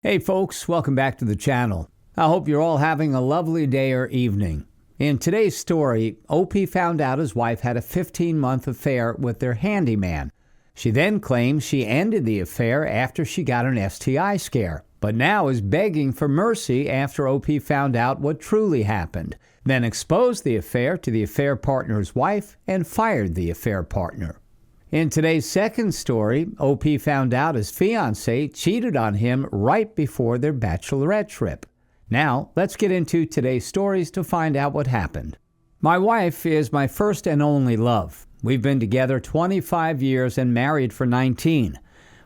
Hey folks, welcome back to the channel. I hope you're all having a lovely day or evening. In today's story, OP found out his wife had a 15-month affair with their handyman. She then claims she ended the affair after she got an STI scare, but now is begging for mercy after OP found out what truly happened, then exposed the affair to the affair partner's wife and fired the affair partner. In today's second story, OP found out his fiancée cheated on him right before their bachelorette trip. Now, let's get into today's stories to find out what happened. My wife is my first and only love. We've been together 25 years and married for 19.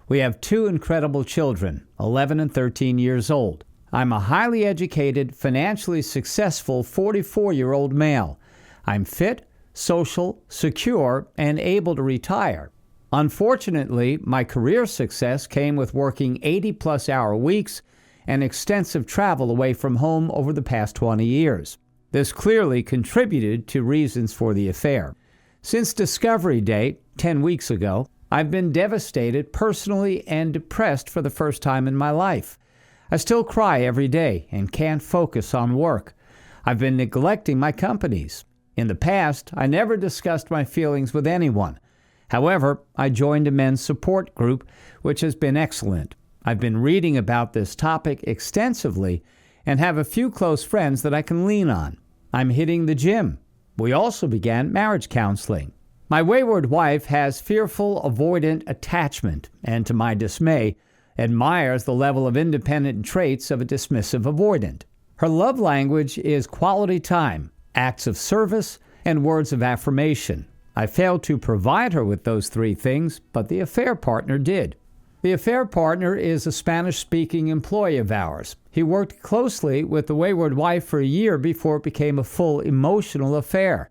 We have two incredible children, 11 and 13 years old. I'm a highly educated, financially successful 44-year-old male. I'm fit, social, secure, and able to retire. Unfortunately, my career success came with working 80-plus hour weeks and extensive travel away from home over the past 20 years. This clearly contributed to reasons for the affair. Since Discovery Day, 10 weeks ago, I've been devastated personally and depressed for the first time in my life. I still cry every day and can't focus on work. I've been neglecting my companies. In the past, I never discussed my feelings with anyone. However, I joined a men's support group, which has been excellent. I've been reading about this topic extensively and have a few close friends that I can lean on. I'm hitting the gym. We also began marriage counseling. My wayward wife has fearful, avoidant attachment and, to my dismay, admires the level of independent traits of a dismissive avoidant. Her love language is quality time, acts of service, and words of affirmation. I failed to provide her with those three things, but the affair partner did. The affair partner is a Spanish-speaking employee of ours. He worked closely with the wayward wife for a year before it became a full emotional affair.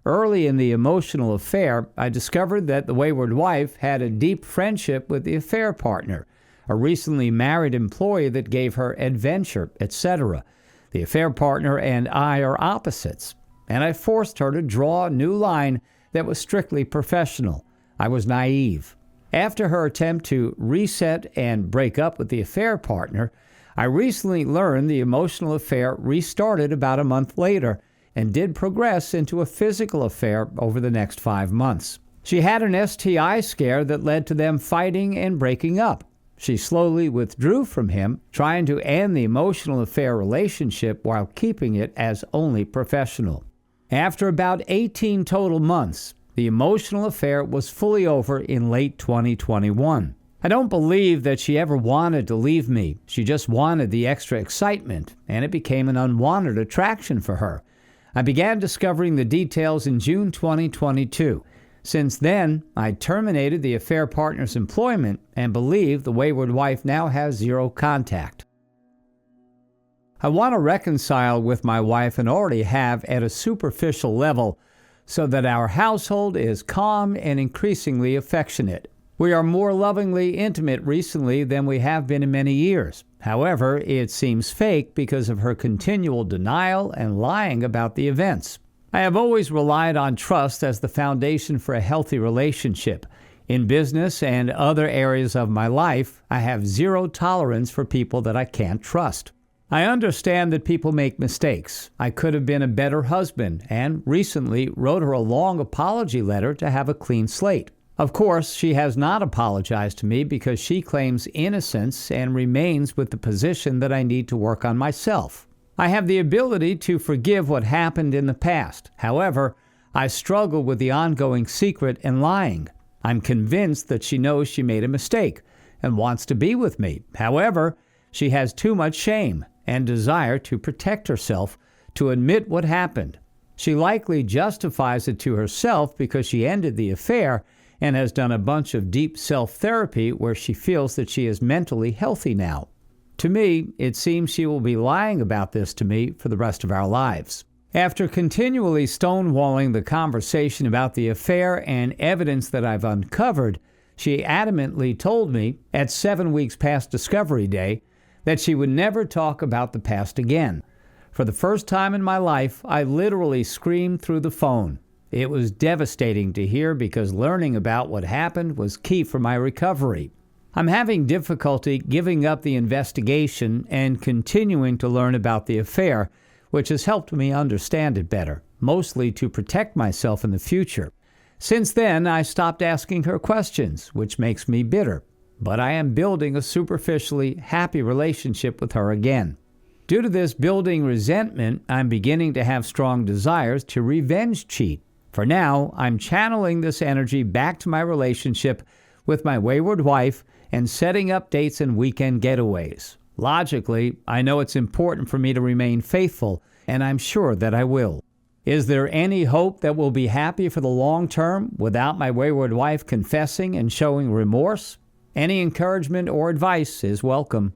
Early in the emotional affair, I discovered that the wayward wife had a deep friendship with the affair partner, a recently married employee that gave her adventure, etc. The affair partner and I are opposites, and I forced her to draw a new line that was strictly professional. I was naive. After her attempt to reset and break up with the affair partner, I recently learned the emotional affair restarted about a month later and did progress into a physical affair over the next 5 months. She had an STI scare that led to them fighting and breaking up. She slowly withdrew from him, trying to end the emotional affair relationship while keeping it as only professional. After about 18 total months, the emotional affair was fully over in late 2021. I don't believe that she ever wanted to leave me. She just wanted the extra excitement, and it became an unwanted attraction for her. I began discovering the details in June 2022. Since then, I terminated the affair partner's employment and believe the wayward wife now has zero contact. I want to reconcile with my wife and already have at a superficial level so that our household is calm and increasingly affectionate. We are more lovingly intimate recently than we have been in many years. However, it seems fake because of her continual denial and lying about the events. I have always relied on trust as the foundation for a healthy relationship. In business and other areas of my life, I have zero tolerance for people that I can't trust. I understand that people make mistakes. I could have been a better husband and recently wrote her a long apology letter to have a clean slate. Of course, she has not apologized to me because she claims innocence and remains with the position that I need to work on myself. I have the ability to forgive what happened in the past. However, I struggle with the ongoing secret and lying. I'm convinced that she knows she made a mistake and wants to be with me. However, she has too much shame and desire to protect herself to admit what happened. She likely justifies it to herself because she ended the affair and has done a bunch of deep self-therapy where she feels that she is mentally healthy now. To me, it seems she will be lying about this to me for the rest of our lives. After continually stonewalling the conversation about the affair and evidence that I've uncovered, she adamantly told me, at 7 weeks past Discovery Day, that she would never talk about the past again. For the first time in my life, I literally screamed through the phone. It was devastating to hear because learning about what happened was key for my recovery. I'm having difficulty giving up the investigation and continuing to learn about the affair, which has helped me understand it better, mostly to protect myself in the future. Since then, I stopped asking her questions, which makes me bitter, but I am building a superficially happy relationship with her again. Due to this building resentment, I'm beginning to have strong desires to revenge cheat. For now, I'm channeling this energy back to my relationship with my wayward wife and setting up dates and weekend getaways. Logically, I know it's important for me to remain faithful, and I'm sure that I will. Is there any hope that we'll be happy for the long term without my wayward wife confessing and showing remorse? Any encouragement or advice is welcome.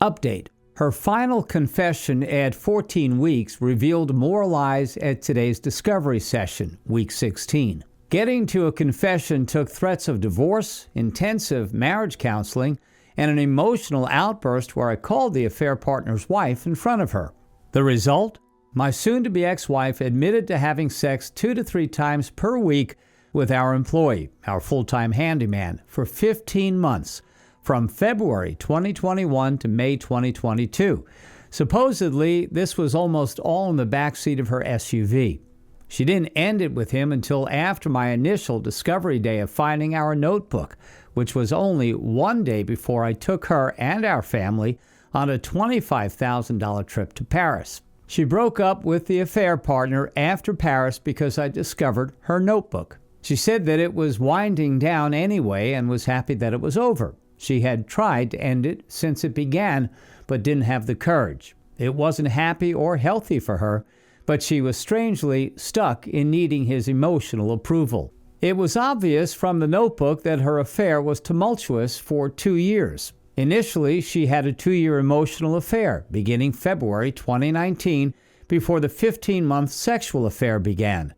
Update. Her final confession at 14 weeks revealed more lies at today's discovery session, week 16. Getting to a confession took threats of divorce, intensive marriage counseling, and an emotional outburst where I called the affair partner's wife in front of her. The result? My soon-to-be ex-wife admitted to having sex 2 to 3 times per week with our employee, our full-time handyman, for 15 months, from February 2021 to May 2022. Supposedly, this was almost all in the backseat of her SUV. She didn't end it with him until after my initial discovery day of finding our notebook, which was only one day before I took her and our family on a $25,000 trip to Paris. She broke up with the affair partner after Paris because I discovered her notebook. She said that it was winding down anyway and was happy that it was over. She had tried to end it since it began, but didn't have the courage. It wasn't happy or healthy for her, but she was strangely stuck in needing his emotional approval. It was obvious from the notebook that her affair was tumultuous for 2 years. Initially, she had a 2-year emotional affair beginning February 2019 before the 15-month sexual affair began.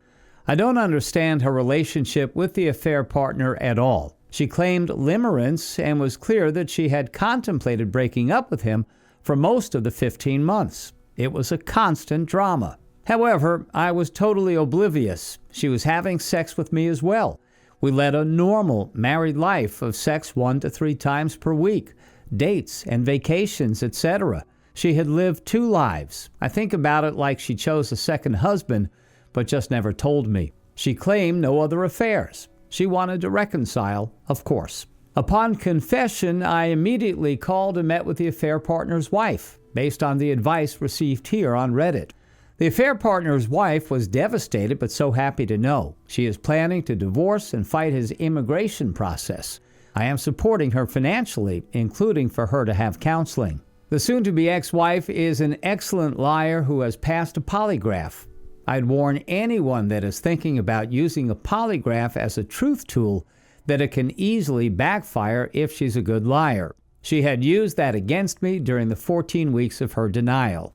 I don't understand her relationship with the affair partner at all. She claimed limerence and was clear that she had contemplated breaking up with him for most of the 15 months. It was a constant drama. However, I was totally oblivious. She was having sex with me as well. We led a normal married life of sex 1 to 3 times per week, dates and vacations, etc. She had lived 2 lives. I think about it like she chose a second husband, but just never told me. She claimed no other affairs. She wanted to reconcile, of course. Upon confession, I immediately called and met with the affair partner's wife, based on the advice received here on Reddit. The affair partner's wife was devastated but so happy to know. She is planning to divorce and fight his immigration process. I am supporting her financially, including for her to have counseling. The soon-to-be ex-wife is an excellent liar who has passed a polygraph. I'd warn anyone that is thinking about using a polygraph as a truth tool that it can easily backfire if she's a good liar. She had used that against me during the 14 weeks of her denial.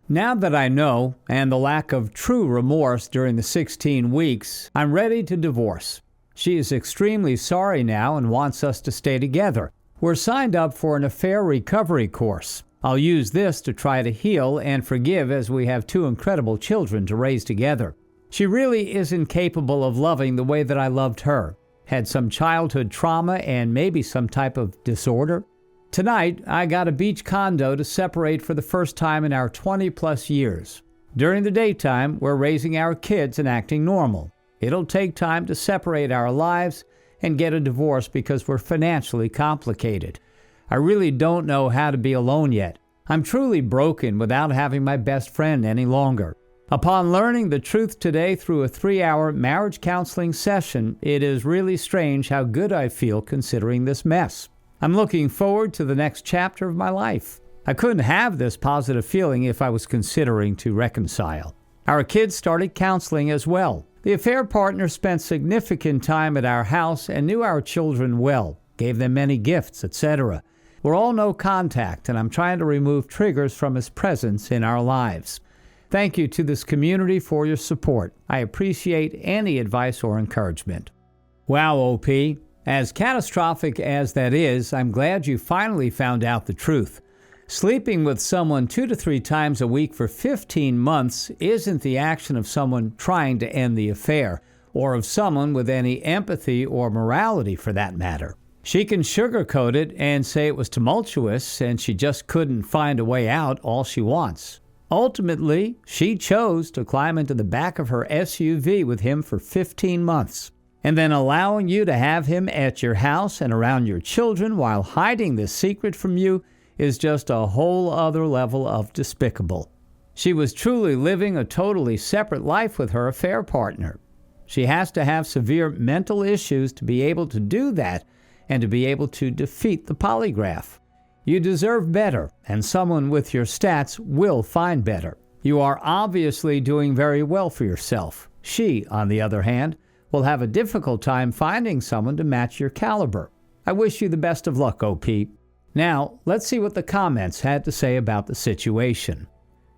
Now that I know, and the lack of true remorse during the 16 weeks, I'm ready to divorce. She is extremely sorry now and wants us to stay together. We're signed up for an affair recovery course. I'll use this to try to heal and forgive as we have 2 incredible children to raise together. She really isn't capable of loving the way that I loved her. Had some childhood trauma and maybe some type of disorder. Tonight, I got a beach condo to separate for the first time in our 20-plus years. During the daytime, we're raising our kids and acting normal. It'll take time to separate our lives and get a divorce because we're financially complicated. I really don't know how to be alone yet. I'm truly broken without having my best friend any longer. Upon learning the truth today through a 3-hour marriage counseling session, it is really strange how good I feel considering this mess. I'm looking forward to the next chapter of my life. I couldn't have this positive feeling if I was considering to reconcile. Our kids started counseling as well. The affair partner spent significant time at our house and knew our children well, gave them many gifts, etc. We're all no contact, and I'm trying to remove triggers from his presence in our lives. Thank you to this community for your support. I appreciate any advice or encouragement. Wow, OP. As catastrophic as that is, I'm glad you finally found out the truth. Sleeping with someone 2 to 3 times a week for 15 months isn't the action of someone trying to end the affair, or of someone with any empathy or morality for that matter. She can sugarcoat it and say it was tumultuous and she just couldn't find a way out all she wants. Ultimately, she chose to climb into the back of her SUV with him for 15 months. And then allowing you to have him at your house and around your children while hiding this secret from you is just a whole other level of despicable. She was truly living a totally separate life with her affair partner. She has to have severe mental issues to be able to do that and to be able to defeat the polygraph. You deserve better, and someone with your stats will find better. You are obviously doing very well for yourself. She, on the other hand, will have a difficult time finding someone to match your caliber. I wish you the best of luck, OP. Now, let's see what the comments had to say about the situation.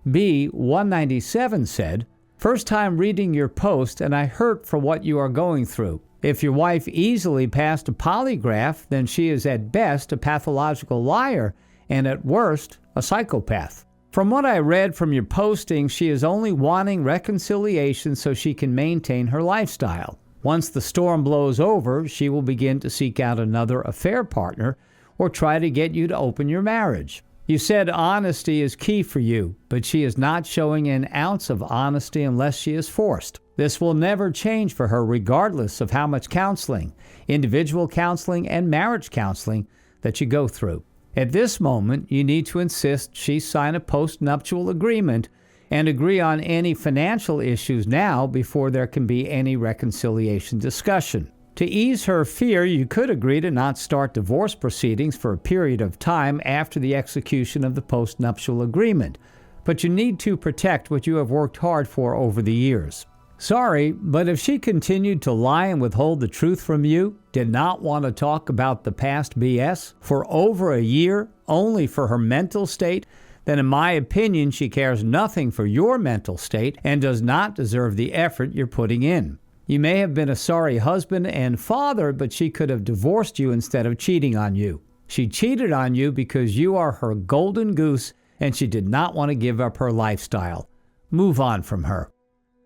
B197 said, "First time reading your post and I hurt for what you are going through. If your wife easily passed a polygraph, then she is at best a pathological liar and at worst a psychopath. From what I read from your posting, she is only wanting reconciliation so she can maintain her lifestyle. Once the storm blows over, she will begin to seek out another affair partner or try to get you to open your marriage. You said honesty is key for you, but she is not showing an ounce of honesty unless she is forced. This will never change for her regardless of how much counseling, individual counseling and marriage counseling that you go through. At this moment, you need to insist she sign a post-nuptial agreement and agree on any financial issues now before there can be any reconciliation discussion. To ease her fear, you could agree to not start divorce proceedings for a period of time after the execution of the post-nuptial agreement, but you need to protect what you have worked hard for over the years. Sorry, but if she continued to lie and withhold the truth from you, did not want to talk about the past BS for over a year only for her mental state, then in my opinion she cares nothing for your mental state and does not deserve the effort you're putting in. You may have been a sorry husband and father, but she could have divorced you instead of cheating on you. She cheated on you because you are her golden goose and she did not want to give up her lifestyle. Move on from her.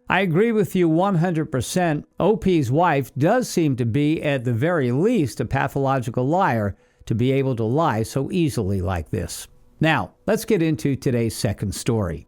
I agree with you 100%. OP's wife does seem to be, at the very least, a pathological liar to be able to lie so easily like this. Now, let's get into today's second story.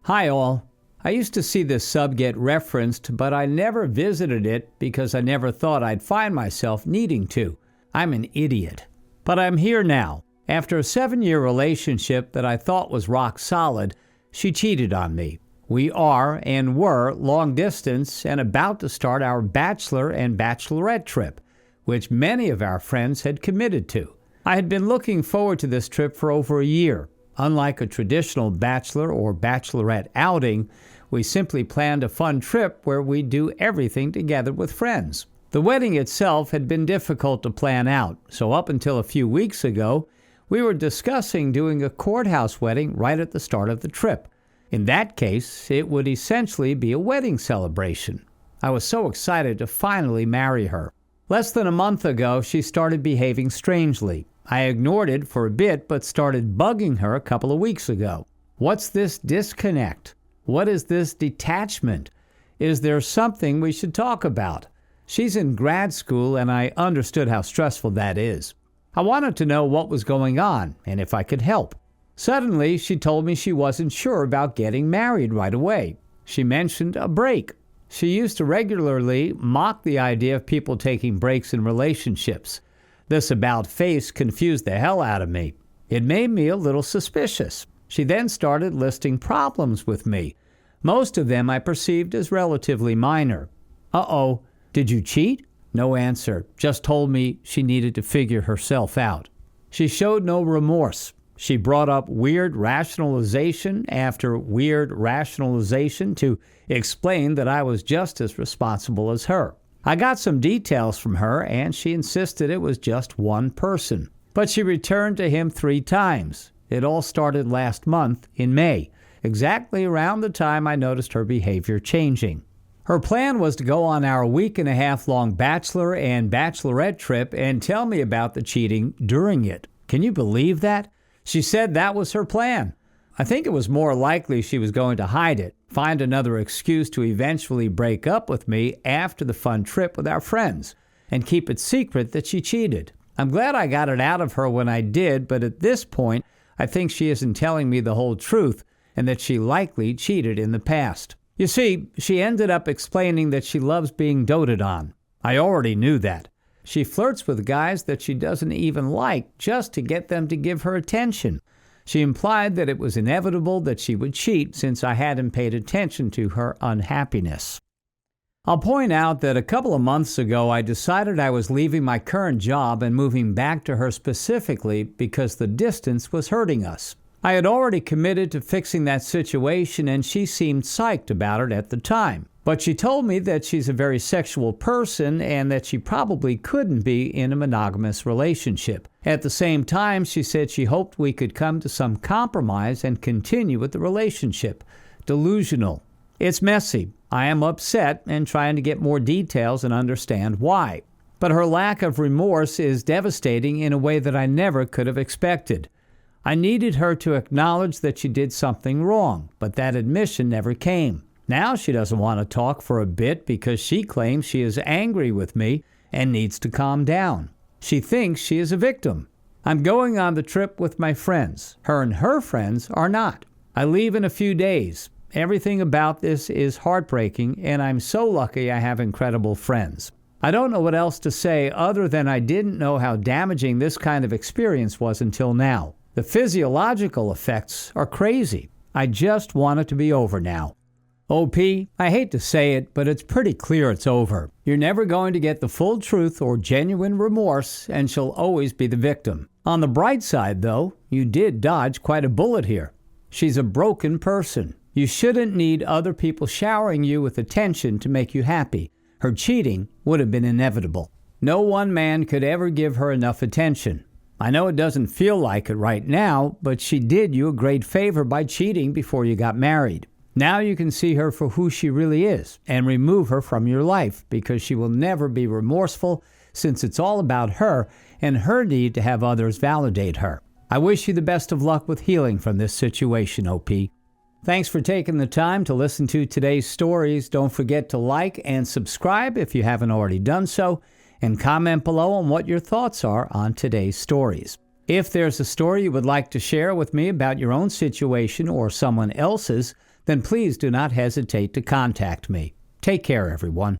Hi all. I used to see this sub get referenced, but I never visited it because I never thought I'd find myself needing to. I'm an idiot. But I'm here now. After a 7-year relationship that I thought was rock solid, she cheated on me. We are and were long distance and about to start our bachelor and bachelorette trip, which many of our friends had committed to. I had been looking forward to this trip for over a year. Unlike a traditional bachelor or bachelorette outing, we simply planned a fun trip where we do everything together with friends. The wedding itself had been difficult to plan out, so up until a few weeks ago, we were discussing doing a courthouse wedding right at the start of the trip. In that case, it would essentially be a wedding celebration. I was so excited to finally marry her. Less than a month ago, she started behaving strangely. I ignored it for a bit, but started bugging her a couple of weeks ago. What's this disconnect? What is this detachment? Is there something we should talk about? She's in grad school, and I understood how stressful that is. I wanted to know what was going on, and if I could help. Suddenly, she told me she wasn't sure about getting married right away. She mentioned a break. She used to regularly mock the idea of people taking breaks in relationships. This about-face confused the hell out of me. It made me a little suspicious. She then started listing problems with me. Most of them I perceived as relatively minor. Uh-oh, did you cheat? No answer. Just told me she needed to figure herself out. She showed no remorse. She brought up weird rationalization after weird rationalization to explain that I was just as responsible as her. I got some details from her, and she insisted it was just one person. But she returned to him 3 times. It all started last month in May, exactly around the time I noticed her behavior changing. Her plan was to go on our 1.5-week-long bachelor and bachelorette trip and tell me about the cheating during it. Can you believe that? She said that was her plan. I think it was more likely she was going to hide it, find another excuse to eventually break up with me after the fun trip with our friends, and keep it secret that she cheated. I'm glad I got it out of her when I did, but at this point, I think she isn't telling me the whole truth and that she likely cheated in the past. You see, she ended up explaining that she loves being doted on. I already knew that. She flirts with guys that she doesn't even like just to get them to give her attention. She implied that it was inevitable that she would cheat since I hadn't paid attention to her unhappiness. I'll point out that a couple of months ago I decided I was leaving my current job and moving back to her specifically because the distance was hurting us. I had already committed to fixing that situation and she seemed psyched about it at the time. But she told me that she's a very sexual person and that she probably couldn't be in a monogamous relationship. At the same time, she said she hoped we could come to some compromise and continue with the relationship. Delusional. It's messy. I am upset and trying to get more details and understand why. But her lack of remorse is devastating in a way that I never could have expected. I needed her to acknowledge that she did something wrong, but that admission never came. Now she doesn't want to talk for a bit because she claims she is angry with me and needs to calm down. She thinks she is a victim. I'm going on the trip with my friends. Her and her friends are not. I leave in a few days. Everything about this is heartbreaking, and I'm so lucky I have incredible friends. I don't know what else to say other than I didn't know how damaging this kind of experience was until now. The physiological effects are crazy. I just want it to be over now. OP, I hate to say it, but it's pretty clear it's over. You're never going to get the full truth or genuine remorse, and she'll always be the victim. On the bright side, though, you did dodge quite a bullet here. She's a broken person. You shouldn't need other people showering you with attention to make you happy. Her cheating would have been inevitable. No one man could ever give her enough attention. I know it doesn't feel like it right now, but she did you a great favor by cheating before you got married. Now you can see her for who she really is and remove her from your life because she will never be remorseful since it's all about her and her need to have others validate her. I wish you the best of luck with healing from this situation, OP. Thanks for taking the time to listen to today's stories. Don't forget to like and subscribe if you haven't already done so, and comment below on what your thoughts are on today's stories. If there's a story you would like to share with me about your own situation or someone else's, then please do not hesitate to contact me. Take care, everyone.